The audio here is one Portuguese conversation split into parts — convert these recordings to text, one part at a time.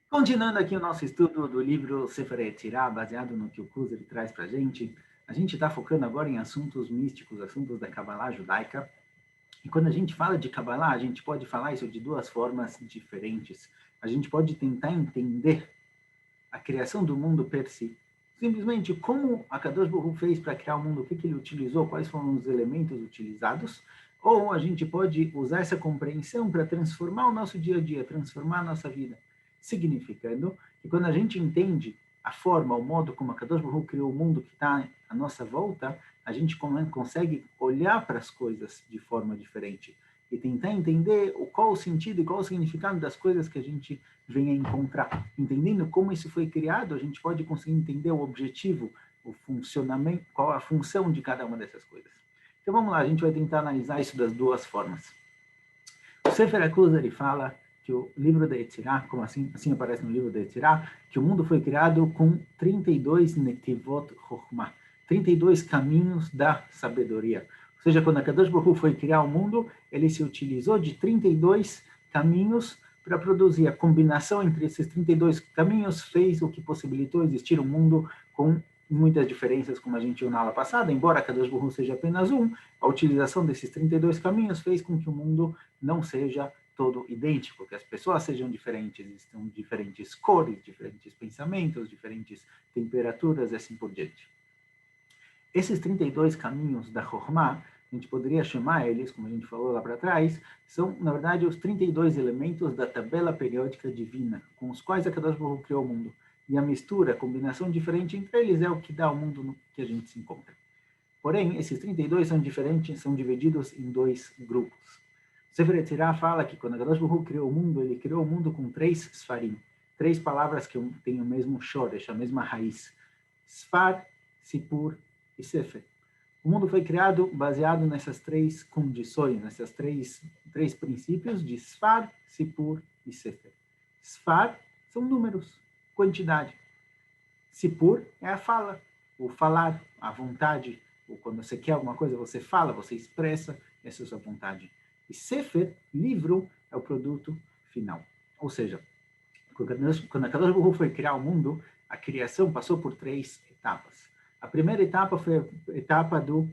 Continuando aqui o nosso estudo do livro Sefer Yetzirah, baseado no que o Kuzer traz para a gente está focando agora em assuntos místicos, assuntos da Kabbalah judaica. E quando a gente fala de Kabbalah, a gente pode falar isso de duas formas diferentes. A gente pode tentar entender a criação do mundo per si, simplesmente como a Kadosh Baruch Hu fez para criar o mundo, o que ele utilizou, quais foram os elementos utilizados, ou a gente pode usar essa compreensão para transformar o nosso dia a dia, transformar a nossa vida, significando que quando a gente entende a forma, o modo como a Kadosh Baruch Hu criou o mundo que está à nossa volta, a gente consegue olhar para as coisas de forma diferente e tentar entender qual o sentido e qual o significado das coisas que a gente vem a encontrar. Entendendo como isso foi criado, a gente pode conseguir entender o objetivo, o funcionamento, qual a função de cada uma dessas coisas. Então vamos lá, a gente vai tentar analisar isso das duas formas. O Sefer HaKuzar, ele fala que o livro da Yetzirah, como assim aparece no livro da Yetzirah, que o mundo foi criado com 32 netivot chokhmah, 32 caminhos da sabedoria. Ou seja, quando a Kadosh Baruch Hu foi criar o mundo, ele se utilizou de 32 caminhos para produzir. A combinação entre esses 32 caminhos fez o que possibilitou existir um mundo com muitas diferenças, como a gente viu na aula passada. Embora a Kadosh Baruch Hu seja apenas um, a utilização desses 32 caminhos fez com que o mundo não seja todo idêntico, que as pessoas sejam diferentes, existam diferentes cores, diferentes pensamentos, diferentes temperaturas e assim por diante. Esses 32 caminhos da Chokhmah, a gente poderia chamar eles, como a gente falou lá para trás, são, na verdade, os 32 elementos da tabela periódica divina, com os quais a Kadosh Baruch Hu criou o mundo. E a mistura, a combinação diferente entre eles é o que dá o mundo no que a gente se encontra. Porém, esses 32 são diferentes, são divididos em dois grupos. Sefer Yetzirah fala que quando a Kadosh Baruch Hu criou o mundo, ele criou o mundo com 3 Sfarim, 3 palavras que têm o mesmo shoresh, a mesma raiz. Sfar, Sipur e Sefer. O mundo foi criado baseado nessas 3 condições, nesses três princípios de Sfar, Sipur e Sefer. Sfar são números, quantidade. Sipur é a fala, o falar, a vontade. Ou quando você quer alguma coisa, você fala, você expressa, essa é a sua vontade. E Sefer, livro, é o produto final. Ou seja, quando a Kadosh Baruch Hu foi criar o mundo, a criação passou por 3 etapas. A primeira etapa foi a etapa do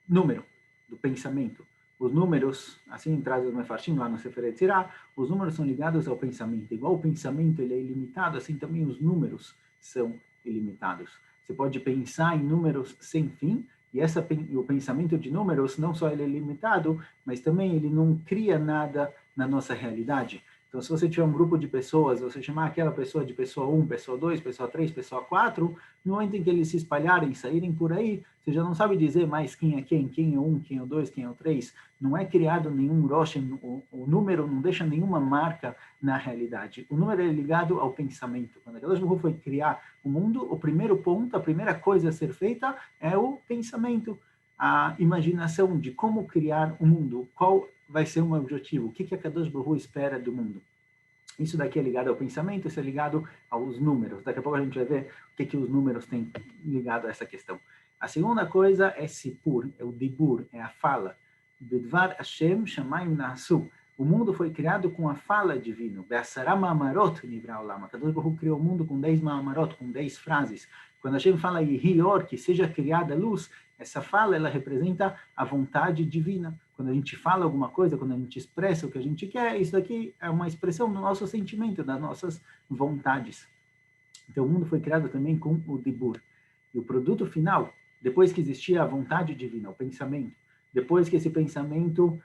número, do pensamento. Os números, assim traz o Mefarshim lá no Sefer Yetzirah, os números são ligados ao pensamento. Igual o pensamento ele é ilimitado, assim também os números são ilimitados. Você pode pensar em números sem fim, e o pensamento de números, não só ele é limitado, mas também ele não cria nada na nossa realidade. Então, se você tiver um grupo de pessoas, você chamar aquela pessoa de pessoa 1, pessoa 2, pessoa 3, pessoa 4, no momento em que eles se espalharem, saírem por aí, você já não sabe dizer mais quem é quem é o 1, quem é o 2, quem é o 3. Não é criado nenhum Roshim, o número não deixa nenhuma marca na realidade. O número é ligado ao pensamento. Quando a Kadosh Baruch Hu foi criar o mundo, o primeiro ponto, a primeira coisa a ser feita é o pensamento, a imaginação de como criar o mundo, qual vai ser um objetivo, o que a Kadosh Baruch Hu espera do mundo. Isso daqui é ligado ao pensamento, isso é ligado aos números. Daqui a pouco a gente vai ver o que os números têm ligado a essa questão. A segunda coisa é Sipur, é o Dibur, é a fala. Bedvar Hashem Shamayim Nasu. O mundo foi criado com a fala divina. Be'asara ma'amarot nivra olam. A Kadosh Baruch Hu criou o mundo com 10 ma'amarot, com 10 frases. Quando Hashem fala Yehior, que seja criada a luz, essa fala ela representa a vontade divina. Quando a gente fala alguma coisa, quando a gente expressa o que a gente quer, isso aqui é uma expressão do nosso sentimento, das nossas vontades. Então o mundo foi criado também com o Dibur. E o produto final, depois que existia a vontade divina, o pensamento, depois que esse pensamento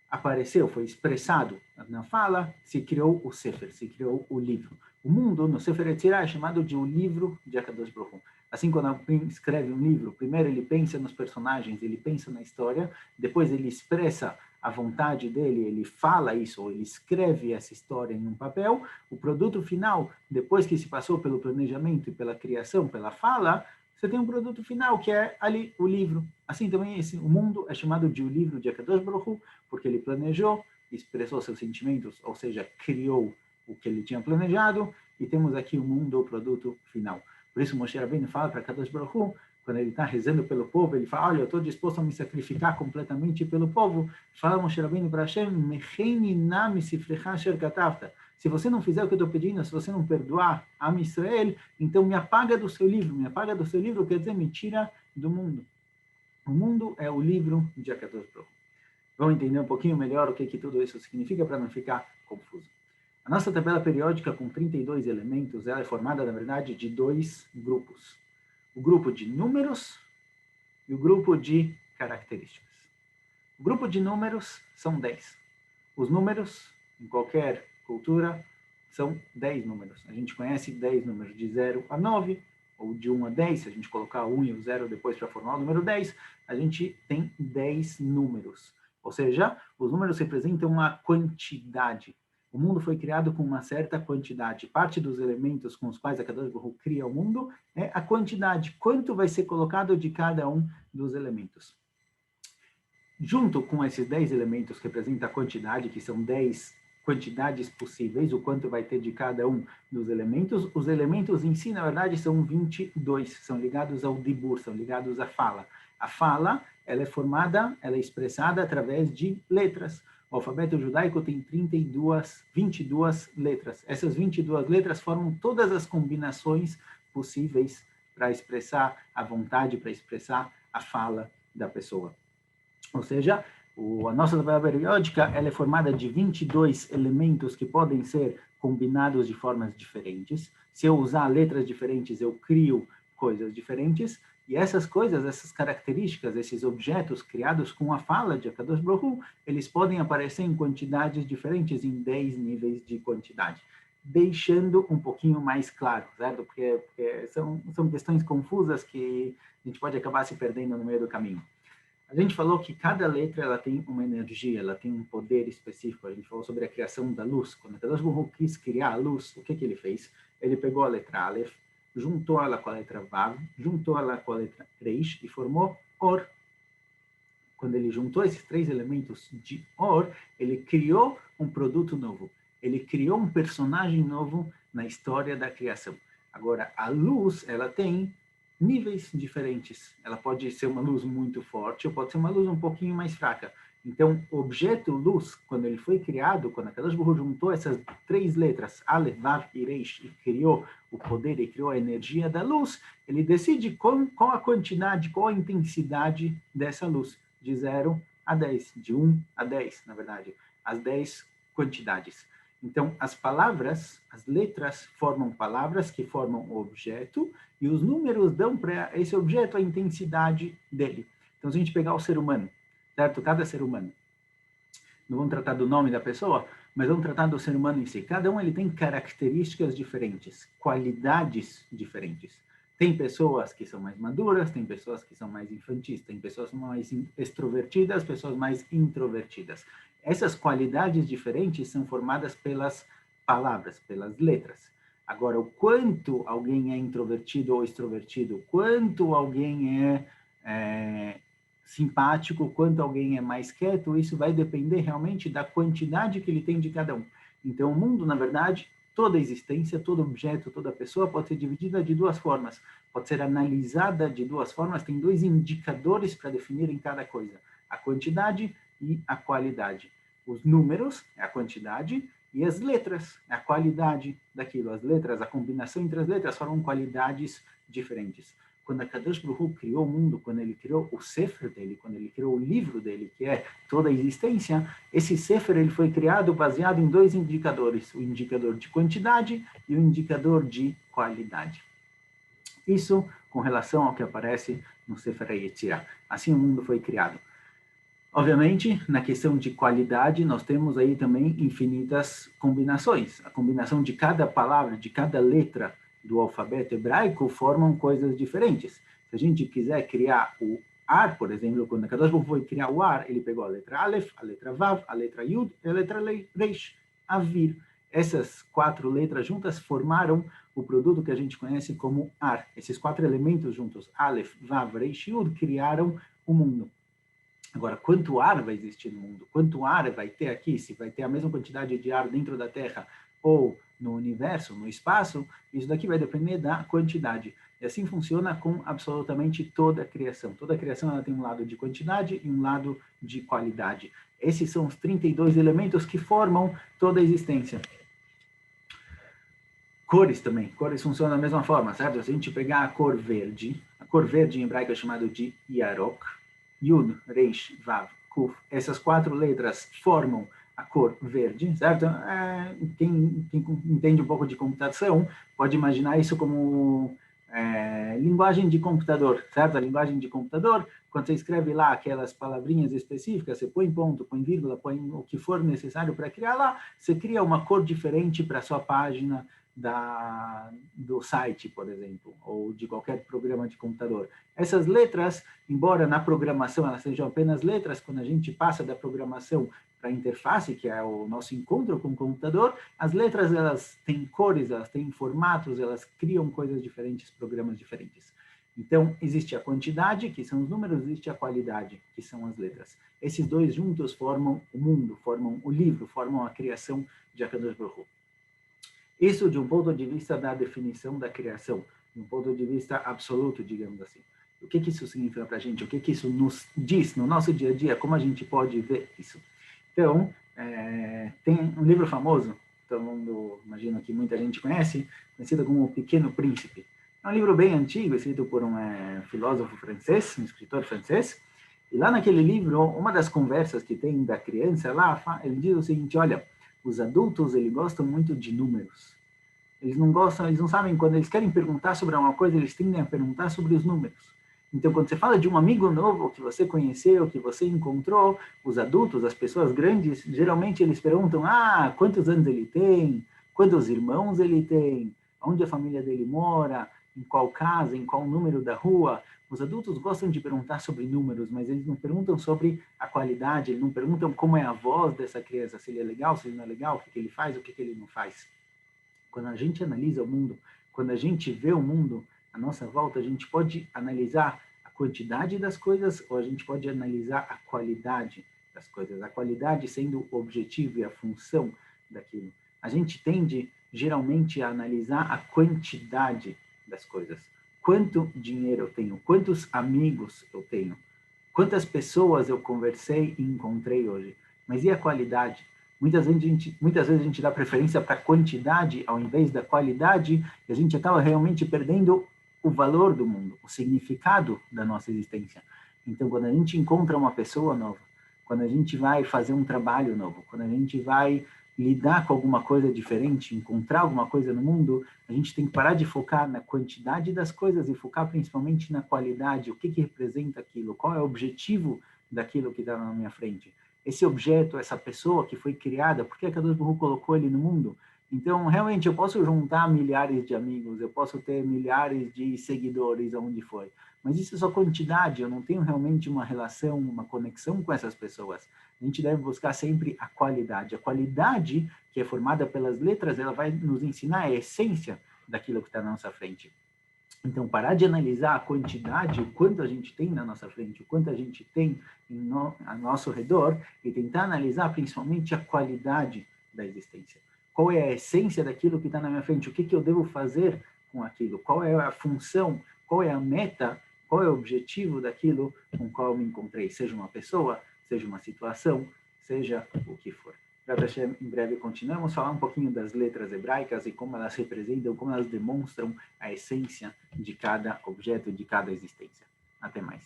apareceu, foi expressado na fala, se criou o Sefer, se criou o livro. O mundo, no Sefer Yetzirah, é chamado de o livro de Akadosh Baruch Hu. Assim, quando alguém escreve um livro, primeiro ele pensa nos personagens, ele pensa na história, depois ele expressa a vontade dele, ele fala isso, ou ele escreve essa história em um papel. O produto final, depois que se passou pelo planejamento e pela criação, pela fala, você tem um produto final, que é ali o livro. Assim também o mundo é chamado de o livro de Akadosh Baruch Hu, porque ele planejou, expressou seus sentimentos, ou seja, criou o que ele tinha planejado, e temos aqui o mundo, o produto final. Por isso Moshe Rabbeinu fala para Akadosh Baruch Hu, quando ele está rezando pelo povo, ele fala, olha, eu estou disposto a me sacrificar completamente pelo povo. Fala Moshe Rabbeinu para Hashem, Mecheini na misifrecha asher katavta. Se você não fizer o que eu estou pedindo, se você não perdoar a Israel, então me apaga do seu livro. Me apaga do seu livro quer dizer me tira do mundo. O mundo é o livro de Akadosh Baruch Hu. Vamos entender um pouquinho melhor o que tudo isso significa para não ficar confuso. A nossa tabela periódica com 32 elementos, ela é formada, na verdade, de dois grupos. O grupo de números e o grupo de características. O grupo de números são 10. Os números, em qualquer cultura, são 10 números. A gente conhece 10 números de 0 a 9, ou de 1 a 10, se a gente colocar o 1 e o 0 depois para formar o número 10, a gente tem 10 números. Ou seja, os números representam uma quantidade. O mundo foi criado com uma certa quantidade. Parte dos elementos com os quais a Kadosh Baruch Hu cria o mundo é a quantidade. Quanto vai ser colocado de cada um dos elementos. Junto com esses 10 elementos que representam a quantidade, que são 10 quantidades possíveis, o quanto vai ter de cada um dos elementos, os elementos em si, na verdade, são 22, são ligados ao dibur, são ligados à fala. A fala, ela é formada, ela é expressada através de letras. O alfabeto judaico tem 22 letras. Essas 22 letras formam todas as combinações possíveis para expressar a vontade, para expressar a fala da pessoa. Ou seja, a nossa tabela periódica ela é formada de 22 elementos que podem ser combinados de formas diferentes. Se eu usar letras diferentes, eu crio coisas diferentes. E essas coisas, essas características, esses objetos criados com a fala de Akadosh Baruch Hu, eles podem aparecer em quantidades diferentes, em 10 níveis de quantidade. Deixando um pouquinho mais claro, certo? Porque são questões confusas que a gente pode acabar se perdendo no meio do caminho. A gente falou que cada letra ela tem uma energia, ela tem um poder específico. A gente falou sobre a criação da luz. Quando Akadosh Baruch Hu quis criar a luz, o que ele fez? Ele pegou a letra Aleph, juntou ela com a letra Vav, juntou ela com a letra Reish e formou Or. Quando ele juntou esses três elementos de Or, ele criou um produto novo. Ele criou um personagem novo na história da criação. Agora, a luz, ela tem níveis diferentes. Ela pode ser uma luz muito forte ou pode ser uma luz um pouquinho mais fraca. Então, o objeto luz, quando ele foi criado, quando a Kadosh Baruch Hu juntou essas três letras, Aleph, Vav e Reish, e criou o poder e criou a energia da luz, ele decide qual a quantidade, qual a intensidade dessa luz, de 0 a 10, de 1 a 10, na verdade, as 10 quantidades. Então, as palavras, as letras formam palavras que formam o objeto, e os números dão para esse objeto a intensidade dele. Então, se a gente pegar o ser humano, certo? Cada ser humano. Não vamos tratar do nome da pessoa, mas vamos tratar do ser humano em si. Cada um ele tem características diferentes, qualidades diferentes. Tem pessoas que são mais maduras, tem pessoas que são mais infantis, tem pessoas mais extrovertidas, pessoas mais introvertidas. Essas qualidades diferentes são formadas pelas palavras, pelas letras. Agora, o quanto alguém é introvertido ou extrovertido, quanto alguém é simpático, quanto alguém é mais quieto, isso vai depender realmente da quantidade que ele tem de cada um. Então, o mundo, na verdade, toda a existência, todo objeto, toda pessoa pode ser dividida de duas formas, pode ser analisada de duas formas, tem dois indicadores para definir em cada coisa, a quantidade e a qualidade. Os números é a quantidade e as letras é a qualidade daquilo. As letras, a combinação entre as letras formam qualidades diferentes. Quando a Kadosh Baruch Hu criou o mundo, quando ele criou o Sefer dele, quando ele criou o livro dele, que é toda a existência, esse Sefer ele foi criado baseado em dois indicadores, o indicador de quantidade e o indicador de qualidade. Isso com relação ao que aparece no Sefer Yetzirah. Assim o mundo foi criado. Obviamente, na questão de qualidade, nós temos aí também infinitas combinações. A combinação de cada palavra, de cada letra do alfabeto hebraico formam coisas diferentes. Se a gente quiser criar o Ar, por exemplo, quando a Kadosh Baruch Hu foi criar o Ar, ele pegou a letra Aleph, a letra Vav, a letra Yud e a letra Reish, Avir. Essas quatro letras juntas formaram o produto que a gente conhece como Ar. Esses quatro elementos juntos, Aleph, Vav, Reish e Yud, criaram o mundo. Agora, quanto ar vai existir no mundo? Quanto ar vai ter aqui? Se vai ter a mesma quantidade de ar dentro da Terra ou no universo, no espaço, isso daqui vai depender da quantidade. E assim funciona com absolutamente toda a criação. Toda a criação ela tem um lado de quantidade e um lado de qualidade. Esses são os 32 elementos que formam toda a existência. Cores também. Cores funcionam da mesma forma, certo? Se a gente pegar a cor verde em hebraico é chamado de Yarok, Yud, Reish, Vav, Kuf, essas 4 letras formam a cor verde, certo? Quem entende um pouco de computação pode imaginar isso como linguagem de computador, certo? A linguagem de computador, quando você escreve lá aquelas palavrinhas específicas, você põe ponto, põe vírgula, põe o que for necessário para criar lá, você cria uma cor diferente para a sua página do site, por exemplo, ou de qualquer programa de computador. Essas letras, embora na programação elas sejam apenas letras, quando a gente passa da programação para a interface, que é o nosso encontro com o computador, as letras elas têm cores, elas têm formatos, elas criam coisas diferentes, programas diferentes. Então, existe a quantidade, que são os números, existe a qualidade, que são as letras. Esses dois juntos formam o mundo, formam o livro, formam a criação de Akadosh Baruch Hu. Isso de um ponto de vista da definição da criação, de um ponto de vista absoluto, digamos assim. O que isso significa para a gente? O que isso nos diz no nosso dia a dia? Como a gente pode ver isso? Então, tem um livro famoso, todo mundo, imagino que muita gente conhece, conhecido como O Pequeno Príncipe. É um livro bem antigo, escrito por um filósofo francês, um escritor francês. E lá naquele livro, uma das conversas que tem da criança lá, ele diz o seguinte, olha, os adultos, eles gostam muito de números. Eles não gostam, eles não sabem, quando eles querem perguntar sobre alguma coisa, eles tendem a perguntar sobre os números. Então, quando você fala de um amigo novo que você conheceu, que você encontrou, os adultos, as pessoas grandes, geralmente eles perguntam, quantos anos ele tem, quantos irmãos ele tem, onde a família dele mora, em qual casa, em qual número da rua. Os adultos gostam de perguntar sobre números, mas eles não perguntam sobre a qualidade, eles não perguntam como é a voz dessa criança, se ele é legal, se ele não é legal, o que ele faz, o que ele não faz. Quando a gente analisa o mundo, quando a gente vê o mundo à nossa volta, a gente pode analisar a quantidade das coisas ou a gente pode analisar a qualidade das coisas. A qualidade sendo o objetivo e a função daquilo. A gente tende, geralmente, a analisar a quantidade das coisas. Quanto dinheiro eu tenho? Quantos amigos eu tenho? Quantas pessoas eu conversei e encontrei hoje? Mas e a qualidade? Muitas vezes a gente dá preferência para a quantidade ao invés da qualidade e a gente acaba realmente perdendo o valor do mundo, o significado da nossa existência. Então, quando a gente encontra uma pessoa nova, quando a gente vai fazer um trabalho novo, quando a gente vai lidar com alguma coisa diferente, encontrar alguma coisa no mundo, a gente tem que parar de focar na quantidade das coisas e focar principalmente na qualidade, o que representa aquilo, qual é o objetivo daquilo que está na minha frente. Esse objeto, essa pessoa que foi criada, por que a Kadosh Baruch Hu colocou ele no mundo? Então, realmente, eu posso juntar milhares de amigos, eu posso ter milhares de seguidores, onde for, mas isso é só quantidade, eu não tenho realmente uma relação, uma conexão com essas pessoas. A gente deve buscar sempre a qualidade. A qualidade, que é formada pelas letras, ela vai nos ensinar a essência daquilo que está na nossa frente. Então, parar de analisar a quantidade, o quanto a gente tem na nossa frente, o quanto a gente tem ao nosso redor, e tentar analisar principalmente a qualidade da existência. Qual é a essência daquilo que está na minha frente? O que eu devo fazer com aquilo? Qual é a função? Qual é a meta? Qual é o objetivo daquilo com o qual eu me encontrei? Seja uma pessoa, seja uma situação, seja o que for. Em breve continuamos a falar um pouquinho das letras hebraicas e como elas representam, como elas demonstram a essência de cada objeto, de cada existência. Até mais.